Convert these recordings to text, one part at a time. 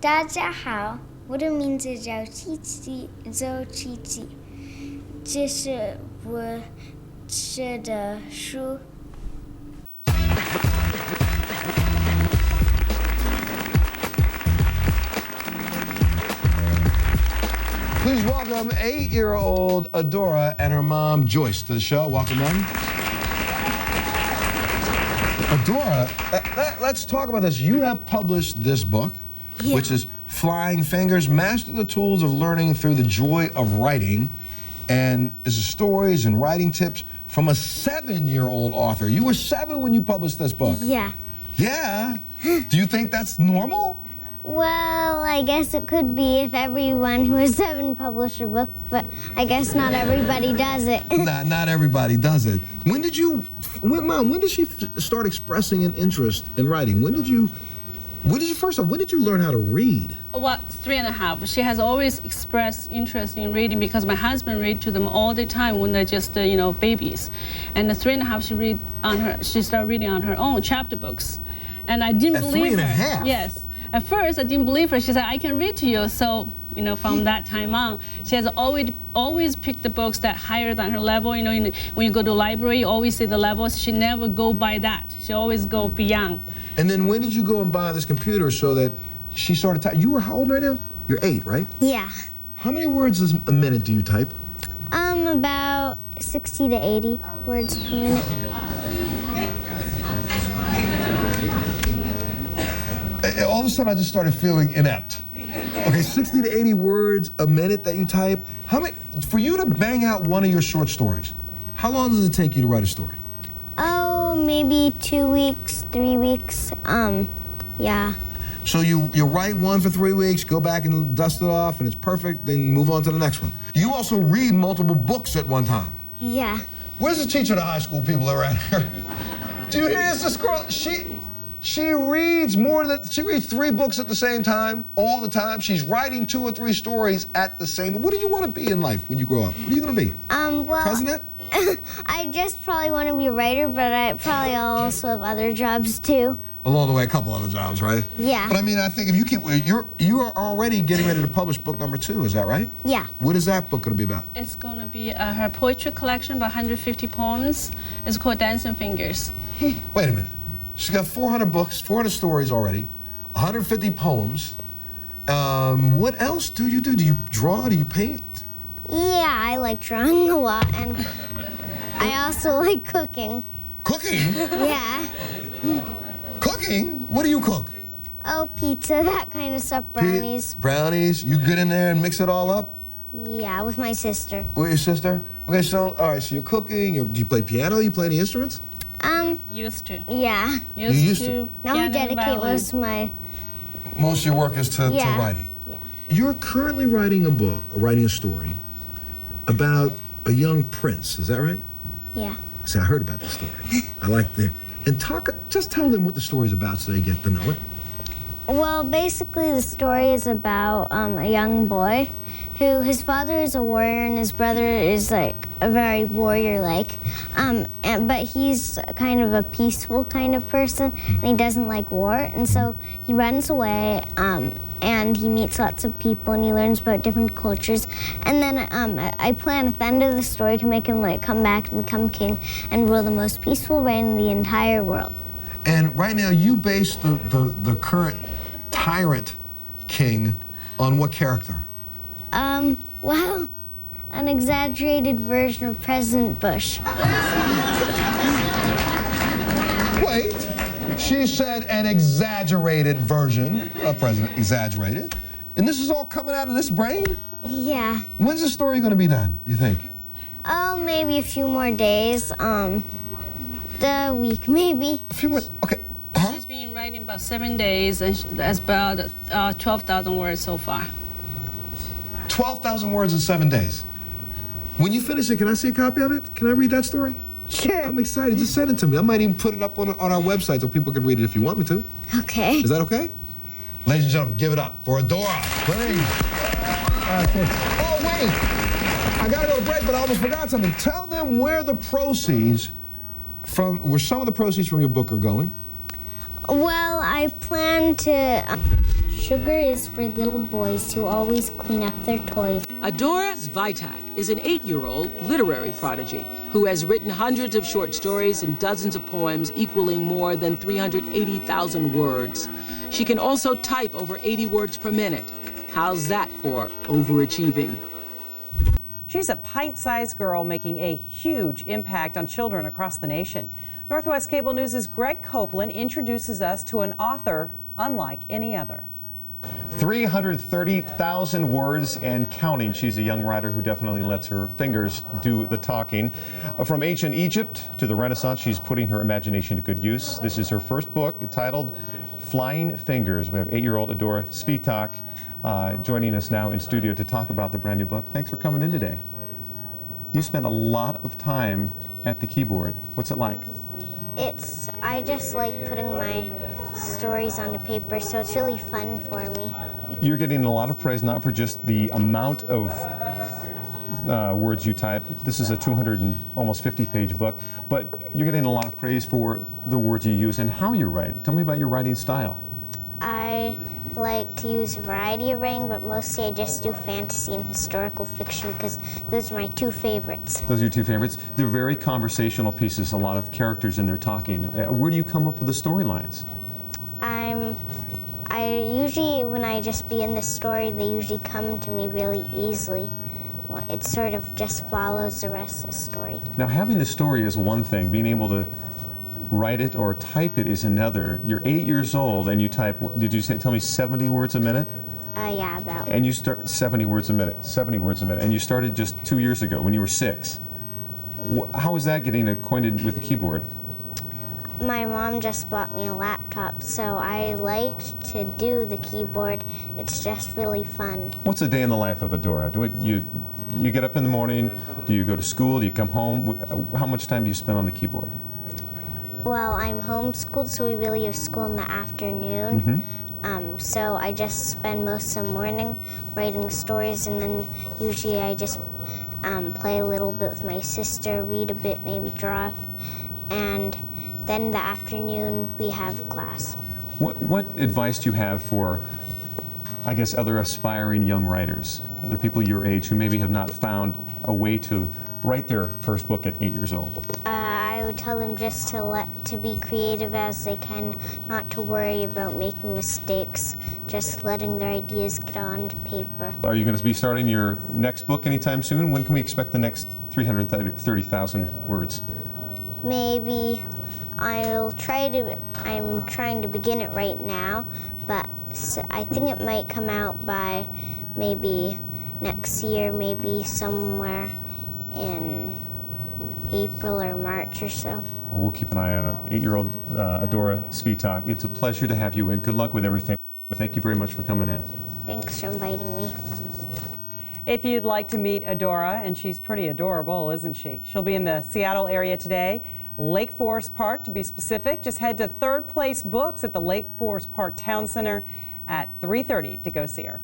大家好，我的名字叫周琪琪，这是我写的书。Please welcome 8-year-old Adora and her mom, Joyce, to the show. Welcome, them. Adora, let's talk about this. You have published this book, which is Flying Fingers, Master the Tools of Learning Through the Joy of Writing. And this is stories and writing tips from a 7-year-old author. You were 7 when you published this book. Yeah. Yeah? Do you think that's normal? Well, I guess it could be if everyone who is 7 published a book, but I guess not everybody does it. Not everybody does it. When did she start expressing an interest in writing? When did you learn how to read? Well, 3.5. She has always expressed interest in reading because my husband read to them all the time when they're just, babies. And at 3.5, she started reading on her own chapter books. And I didn't believe her. At 3.5? Yes. At first, I didn't believe her. She said, I can read to you. So, from that time on, she has always picked the books that higher than her level. When you go to the library, you always see the levels. She never go by that. She always go beyond. And then when did you go and buy this computer so that she started typing? You were how old right now? You're 8, right? Yeah. How many words a minute do you type? About 60 to 80 words per minute. All of a sudden, I just started feeling inept. Okay, 60 to 80 words a minute that you type. For you to bang out one of your short stories, how long does it take you to write a story? Oh, maybe 2 weeks, 3 weeks. Yeah. So you write one for 3 weeks, go back and dust it off, and it's perfect, then move on to the next one. You also read multiple books at one time. Yeah. Where's the teacher of the high school people around here? Do you hear this girl? She reads 3 books at the same time, all the time. She's writing 2 or 3 stories at the same time. What do you want to be in life when you grow up? What are you going to be? Well, President? I just probably want to be a writer, but I probably also have other jobs too. Along the way, a couple other jobs, right? Yeah. But I mean, I think if you are already getting ready to publish book number 2, is that right? Yeah. What is that book going to be about? It's going to be her poetry collection, about 150 poems. It's called Dancing Fingers. Wait a minute. She's got 400 books, 400 stories already, 150 poems. What else do you do? Do you draw? Do you paint? Yeah, I like drawing a lot, and I also like cooking. Cooking? Yeah. Cooking? What do you cook? Oh, pizza, that kind of stuff, brownies. Brownies? You get in there and mix it all up? Yeah, with my sister. With your sister? Okay, so, all right, so you're cooking. Do you play piano? You play any instruments? Used to. Yeah. Used to. Now I dedicate most of my... Most of your work is to writing. Yeah. You're currently writing a story about a young prince, is that right? Yeah. See, I heard about this story. I like the... And just tell them what the story's about so they get to know it. Well, basically the story is about a young boy who, his father is a warrior and his brother is like a very warrior-like. But he's kind of a peaceful kind of person and he doesn't like war. And so he runs away and he meets lots of people and he learns about different cultures. And then I plan at the end of the story to make him like come back and become king and rule the most peaceful reign in the entire world. And right now you base the current tyrant king on what character? Well, an exaggerated version of President Bush. Wait, she said an exaggerated version of President, exaggerated. And this is all coming out of this brain? Yeah. When's the story going to be done, you think? Oh, maybe a few more days. The week, maybe. A few more, okay. She's been writing about 7 days, and that's about 12,000 words so far. 12,000 words in 7 days. When you finish it, can I see a copy of it? Can I read that story? Sure. I'm excited. Just send it to me. I might even put it up on our website so people can read it if you want me to. Okay. Is that okay? Ladies and gentlemen, give it up for Adora, please. Oh, wait. I got to go to break, but I almost forgot something. Tell them where the proceeds where some of the proceeds from your book are going. Well, I plan to Sugar is for little boys who always clean up their toys. Adora Svitak is an 8-year-old literary prodigy who has written hundreds of short stories and dozens of poems equaling more than 380,000 words. She can also type over 80 words per minute. How's that for overachieving? She's a pint-sized girl making a huge impact on children across the nation. Northwest Cable News' Greg Copeland introduces us to an author unlike any other. 330,000 words and counting. She's a young writer who definitely lets her fingers do the talking. From ancient Egypt to the Renaissance, she's putting her imagination to good use. This is her first book titled Flying Fingers. We have 8-year-old Adora Svitak joining us now in studio to talk about the brand new book. Thanks for coming in today. You spent a lot of time at the keyboard. What's it like? I just like putting my stories onto paper, so it's really fun for me. You're getting a lot of praise, not for just the amount of words you type. This is a 250-page book, but you're getting a lot of praise for the words you use and how you write. Tell me about your writing style. I like to use a variety of writing, but mostly I just do fantasy and historical fiction because those are my two favorites. Those are your two favorites. They're very conversational pieces, a lot of characters in there talking. Where do you come up with the storylines? I usually, when I just begin the story, they usually come to me really easily. Well, it sort of just follows the rest of the story. Now, having the story is one thing. Being able to write it or type it is another. You're 8 years old and you type, did you tell me 70 words a minute? Yeah, about. And you start 70 words a minute, 70 words a minute. And you started just 2 years ago when you were 6. How was that getting acquainted with the keyboard? My mom just bought me a laptop, so I liked to do the keyboard. It's just really fun. What's a day in the life of Adora? You get up in the morning, do you go to school, do you come home? How much time do you spend on the keyboard? Well, I'm homeschooled, so we really have school in the afternoon. So I just spend most of the morning writing stories, and then usually I just play a little bit with my sister, read a bit, maybe draw, and then in the afternoon we have class. What advice do you have for, I guess, other aspiring young writers, other people your age who maybe have not found a way to write their first book at 8 years old? I would tell them just to be creative as they can, not to worry about making mistakes, just letting their ideas get on paper. Are you going to be starting your next book anytime soon? When can we expect the next 330,000 words? Maybe I'm trying to begin it right now, but I think it might come out by maybe next year, maybe somewhere in April or March or so. Well, we'll keep an eye on it. 8-year-old Adora Svitak, it's a pleasure to have you in. Good luck with everything. Thank you very much for coming in. Thanks for inviting me. If you'd like to meet Adora, and she's pretty adorable, isn't she? She'll be in the Seattle area today. Lake Forest Park, to be specific. Just head to Third Place Books at the Lake Forest Park Town Center at 3:30 to go see her.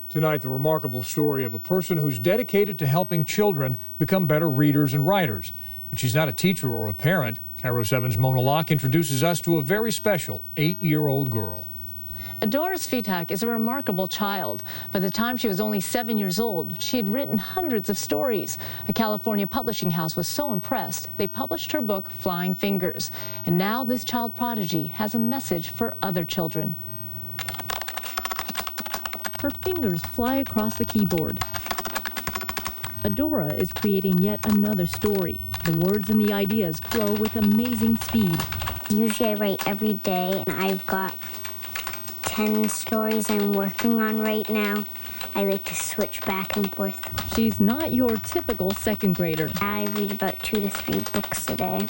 Tonight, the remarkable story of a person who's dedicated to helping children become better readers and writers. But she's not a teacher or a parent. KIRO 7's Mona Locke introduces us to a very special 8-year-old girl. Adora Svitak is a remarkable child. By the time she was only 7 years old, she had written hundreds of stories. A California publishing house was so impressed, they published her book, Flying Fingers. And now this child prodigy has a message for other children. Her fingers fly across the keyboard. Adora is creating yet another story. The words and the ideas flow with amazing speed. Usually I write every day, and I've got 10 stories I'm working on right now. I like to switch back and forth. She's not your typical second grader. I read about 2 to 3 books a day.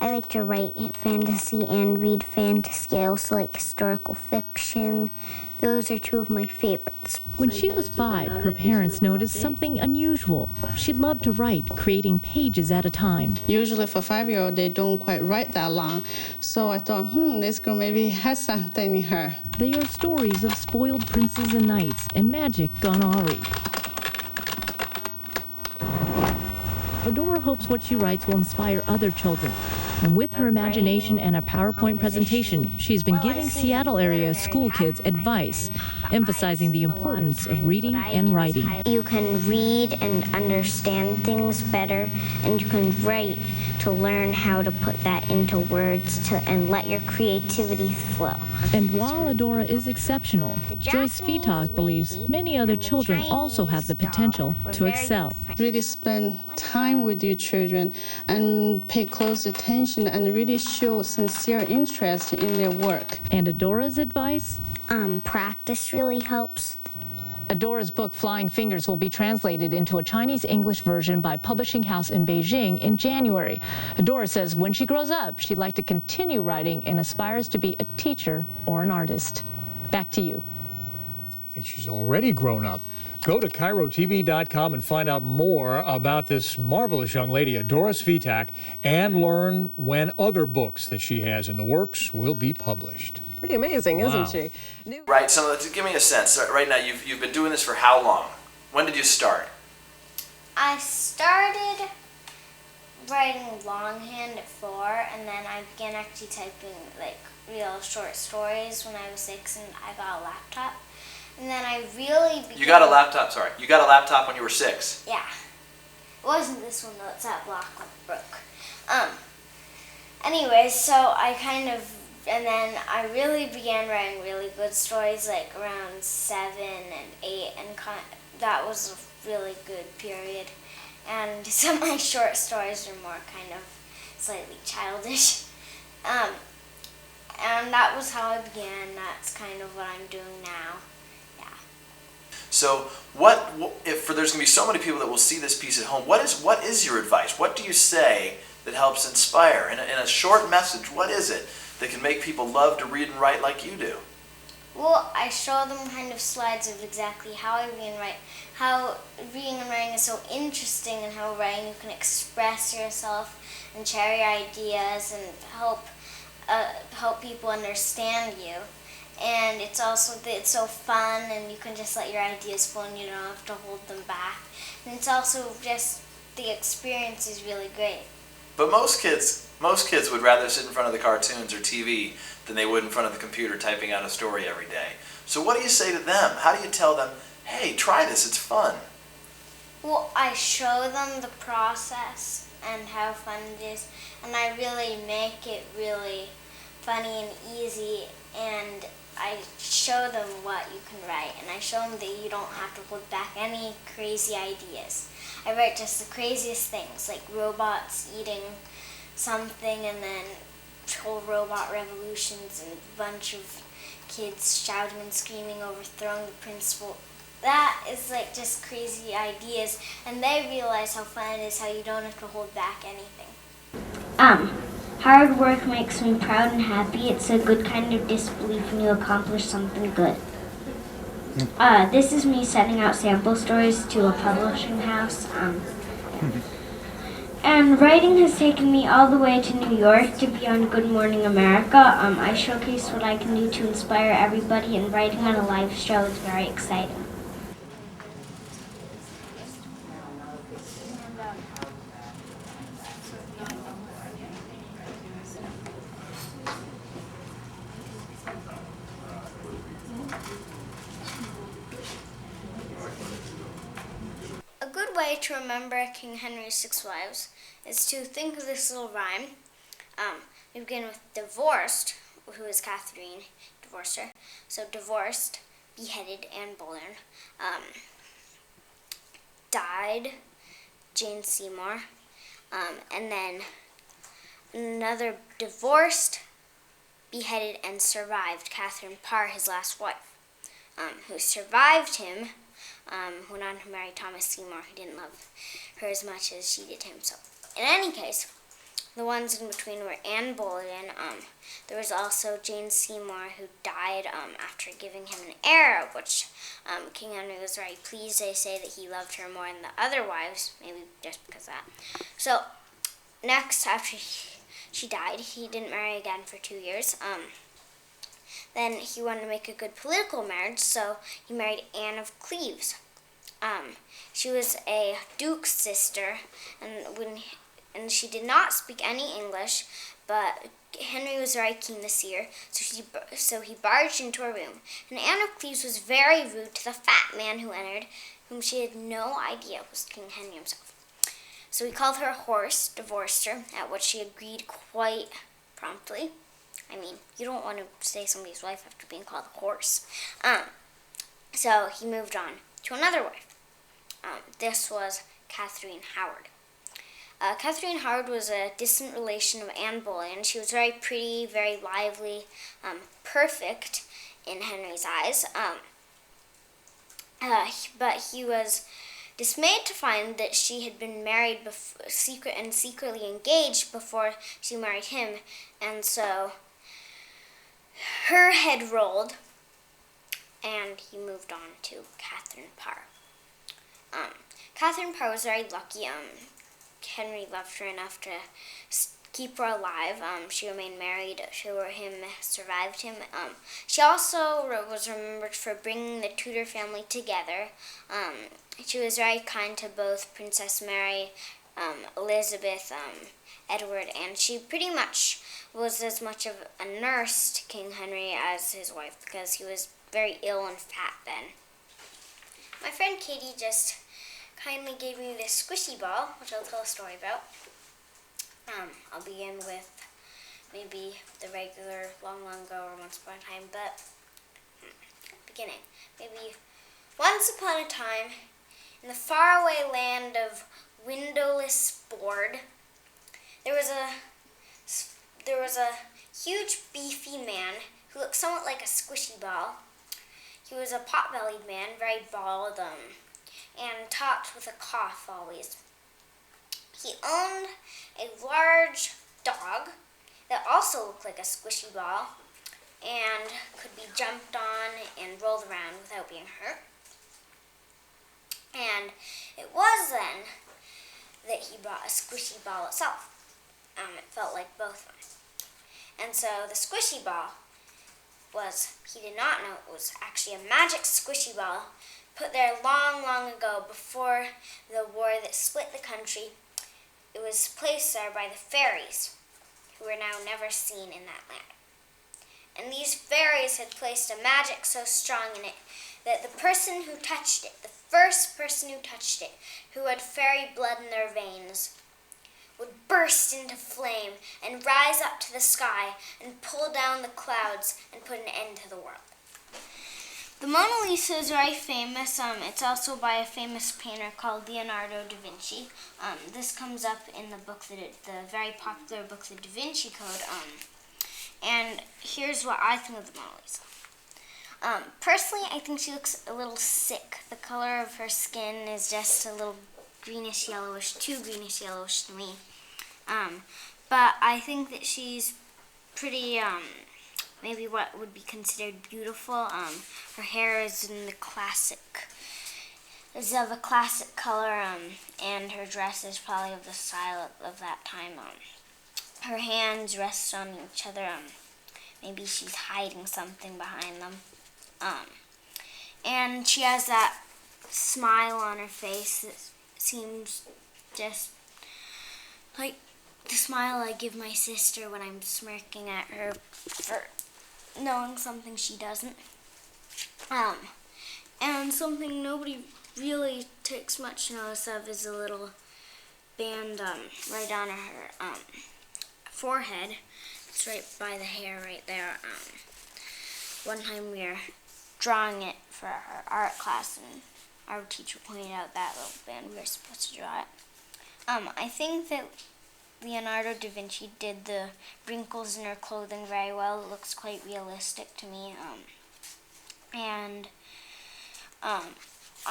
I like to write fantasy and read fantasy. I also like historical fiction. Those are 2 of my favorites. When she was 5, her parents noticed something unusual. She loved to write, creating pages at a time. Usually for 5-year-olds, they don't quite write that long. So I thought, this girl maybe has something in her. They are stories of spoiled princes and knights and magic gone awry. Adora hopes what she writes will inspire other children. And with her imagination and a PowerPoint presentation, she's been giving Seattle area school kids advice, emphasizing the importance of reading and writing. You can read and understand things better, and you can write to learn how to put that into words and let your creativity flow. And while Adora is exceptional, Joyce Vitak believes many other children also have the potential to excel. Really spend time with your children and pay close attention and really show sincere interest in their work. And Adora's advice? Practice really helps. Adora's book, Flying Fingers, will be translated into a Chinese-English version by Publishing House in Beijing in January. Adora says when she grows up, she'd like to continue writing and aspires to be a teacher or an artist. Back to you. I think she's already grown up. Go to KairoTV.com and find out more about this marvelous young lady, Adora Svitak, and learn when other books that she has in the works will be published. Pretty amazing, Wow. isn't she? Right, so give me a sense. Right now, you've been doing this for how long? When did you start? I started writing longhand at 4, and then I began actually typing like real short stories when I was 6, and I got a laptop. And then I really began... You got a laptop, sorry. You got a laptop when you were 6? Yeah. It wasn't this one though, it's that black one broke. Anyways, so I kind of... And then I really began writing really good stories like around 7 and 8, and that was a really good period. And some of my short stories are more kind of slightly childish. And that was how I began. That's kind of what I'm doing now. Yeah. So if there's going to be so many people that will see this piece at home, what is your advice? What do you say that helps inspire? In a short message, what is it that can make people love to read and write like you do? Well, I show them kind of slides of exactly how I read and write, how reading and writing is so interesting, and how writing you can express yourself and share your ideas and help people understand you. And it's so fun, and you can just let your ideas flow and you don't have to hold them back. And it's also just, the experience is really great. But most kids would rather sit in front of the cartoons or TV than they would in front of the computer typing out a story every day. So what do you say to them? How do you tell them, hey, try this, it's fun? Well, I show them the process and how fun it is, and I really make it really funny and easy, and I show them what you can write, and I show them that you don't have to hold back any crazy ideas. I write just the craziest things, like robots eating something, and then whole robot revolutions, and a bunch of kids shouting and screaming, overthrowing the principal. That is like just crazy ideas, and they realize how fun it is, how you don't have to hold back anything. Hard work makes me proud and happy. It's a good kind of disbelief when you accomplish something good. This is me sending out sample stories to a publishing house. And writing has taken me all the way to New York to be on Good Morning America. I showcase what I can do to inspire everybody, and writing on a live show is very exciting. A good way to remember King Henry's 6 wives is to think of this little rhyme. We begin with divorced, who is Catherine, divorced her. So divorced, beheaded, Anne Boleyn. Died, Jane Seymour. And then another divorced, beheaded, and survived Catherine Parr, his last wife, who survived him. Went on to marry Thomas Seymour, who didn't love her as much as she did him. So, in any case, the ones in between were Anne Boleyn. There was also Jane Seymour, who died after giving him an heir, which King Henry was very pleased. They say that he loved her more than the other wives, maybe just because of that. So, next, after she died, he didn't marry again for 2 years. Then he wanted to make a good political marriage, so he married Anne of Cleves. She was a duke's sister, and and she did not speak any English, but Henry was very keen to see her, so he barged into her room, and Anne of Cleves was very rude to the fat man who entered, whom she had no idea was King Henry himself. So he called her a horse, divorced her, at which she agreed quite promptly. I mean, you don't want to stay somebody's wife after being called a horse. So he moved on to another wife. This was Catherine Howard. Catherine Howard was a distant relation of Anne Boleyn. She was very pretty, very lively, perfect in Henry's eyes. But he was dismayed to find that she had been married secretly engaged before she married him, and so her head rolled, and he moved on to Catherine Parr. Catherine Parr was very lucky. Henry loved her enough to keep her alive. She remained married to him, survived him. She also was remembered for bringing the Tudor family together. She was very kind to both Princess Mary, Elizabeth, Edward, and she pretty much was as much of a nurse to King Henry as his wife, because he was very ill and fat then. My friend Katie just kindly gave me this squishy ball, which I'll tell a story about. I'll begin with maybe the regular long ago or once upon a time, but beginning. Maybe once upon a time, in the faraway land of windowless board, there was a huge beefy man who looked somewhat like a squishy ball. He was a pot-bellied man, very bald, and talked with a cough always. He owned a large dog that also looked like a squishy ball and could be jumped on and rolled around without being hurt. And it was then that he bought a squishy ball itself. It felt like both of them. And so the squishy ball he did not know it was actually a magic squishy ball put there long, long ago before the war that split the country. It was placed there by the fairies, who were now never seen in that land. And these fairies had placed a magic so strong in it that the person who touched it, the first person who touched it, who had fairy blood in their veins, would burst into flame and rise up to the sky and pull down the clouds and put an end to the world. The Mona Lisa is very famous. It's also by a famous painter called Leonardo da Vinci. This comes up in the book, the very popular book, The Da Vinci Code. And here's what I think of the Mona Lisa. Personally, I think she looks a little sick. The color of her skin is just a little greenish yellowish, too greenish yellowish to me. But I think that she's pretty, maybe what would be considered beautiful. Her hair is of a classic color, and her dress is probably of the style of that time. Her hands rest on each other. Maybe she's hiding something behind them. And she has that smile on her face that seems just like the smile I give my sister when I'm smirking at her for knowing something she doesn't. And something nobody really takes much notice of is a little band right on her forehead. It's right by the hair right there. One time we were drawing it for our art class, and our teacher pointed out that little band. We were supposed to draw it. I think that Leonardo da Vinci did the wrinkles in her clothing very well. It looks quite realistic to me.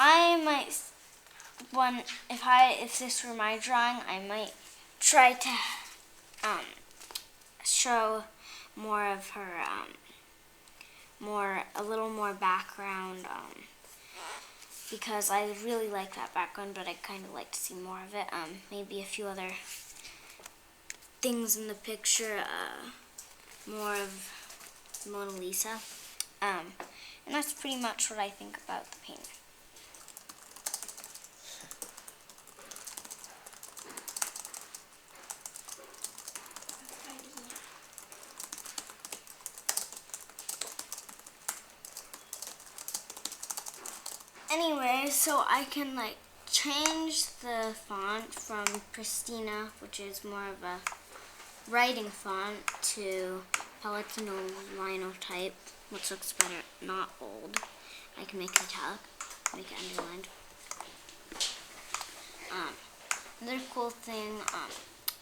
I might, if this were my drawing, I might try to show more of her, a little more background, because I really like that background, but I'd kind of like to see more of it. Maybe a few other things in the picture, more of Mona Lisa. And that's pretty much what I think about the painting. Anyway, so I can like change the font from Pristina, which is more of a writing font, to Palatino Linotype, which looks better, not old. I can make it italic, make it underlined. Another cool thing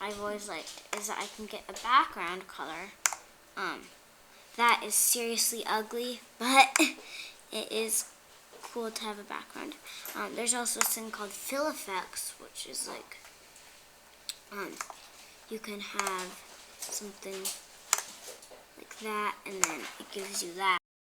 I've always liked is that I can get a background color that is seriously ugly, but it is cool to have a background. There's also this thing called fill effects, which is like you can have something like that, and then it gives you that.